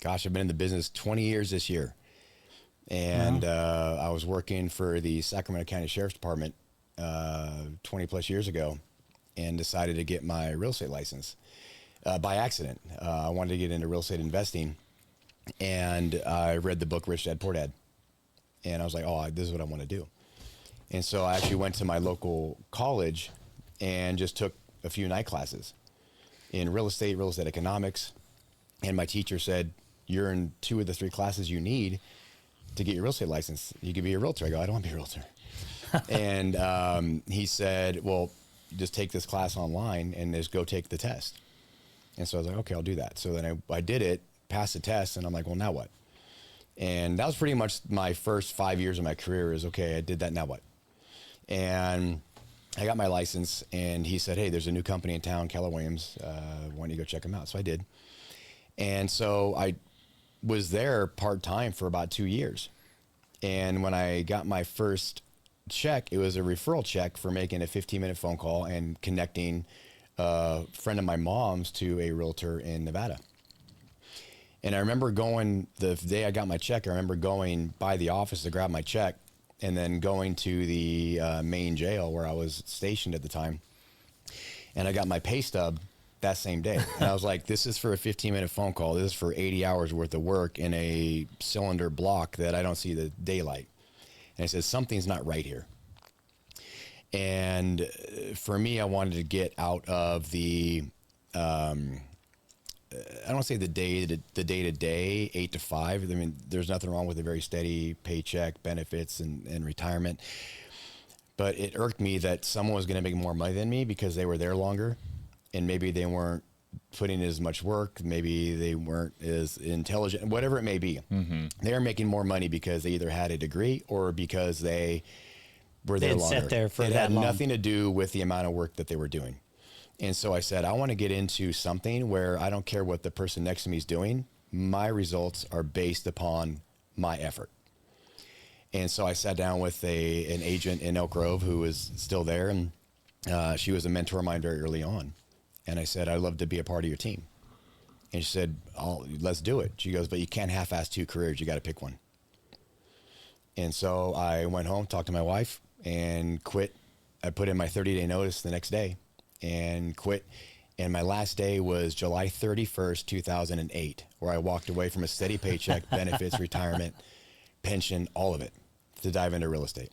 gosh, I've been in the business 20 years this year. And I was working for the Sacramento County Sheriff's Department 20 plus years ago and decided to get my real estate license by accident. I wanted to get into real estate investing, and I read the book Rich Dad Poor Dad. And I was like, oh, this is what I want to do. And so I actually went to my local college and just took a few night classes in real estate economics. And my teacher said, you're in 2 of the 3 classes you need to get your real estate license. You could be a realtor. I go, I don't want to be a realtor. And he said, well, just take this class online and just go take the test. And so I was like, okay, I'll do that. So then I did it, passed the test, and I'm like, well, now what? And that was pretty much my first 5 years of my career is, okay, I did that, now what? And I got my license, and he said, hey, there's a new company in town, Keller Williams. Why don't you go check them out? So I did. And so I was there part-time for about 2 years. And when I got my first check, it was a referral check for making a 15-minute phone call and connecting a friend of my mom's to a realtor in Nevada. And I remember going, the day I got my check, I remember going by the office to grab my check and then going to the main jail where I was stationed at the time. And I got my pay stub that same day. And I was like, this is for a 15-minute phone call. This is for 80 hours worth of work in a cylinder block that I don't see the daylight. And I said, something's not right here. And for me, I wanted to get out of the, I don't want to say the day-to-day, 8 to 5. I mean, there's nothing wrong with a very steady paycheck, benefits, and retirement. But it irked me that someone was going to make more money than me because they were there longer, and maybe they weren't putting in as much work. Maybe they weren't as intelligent, whatever it may be. Mm-hmm. They were making more money because they either had a degree or because they were there longer. Sat there for it that had long. nothing to do with the amount of work that they were doing. And so I said, I want to get into something where I don't care what the person next to me is doing. My results are based upon my effort. And so I sat down with an agent in Elk Grove who was still there, and she was a mentor of mine very early on. And I said, I'd love to be a part of your team. And she said, let's do it. She goes, but you can't half-ass 2 careers. You got to pick one. And so I went home, talked to my wife, and quit. I put in my 30-day notice the next day and quit. And my last day was July 31st, 2008, where I walked away from a steady paycheck, benefits, retirement, pension, all of it, to dive into real estate.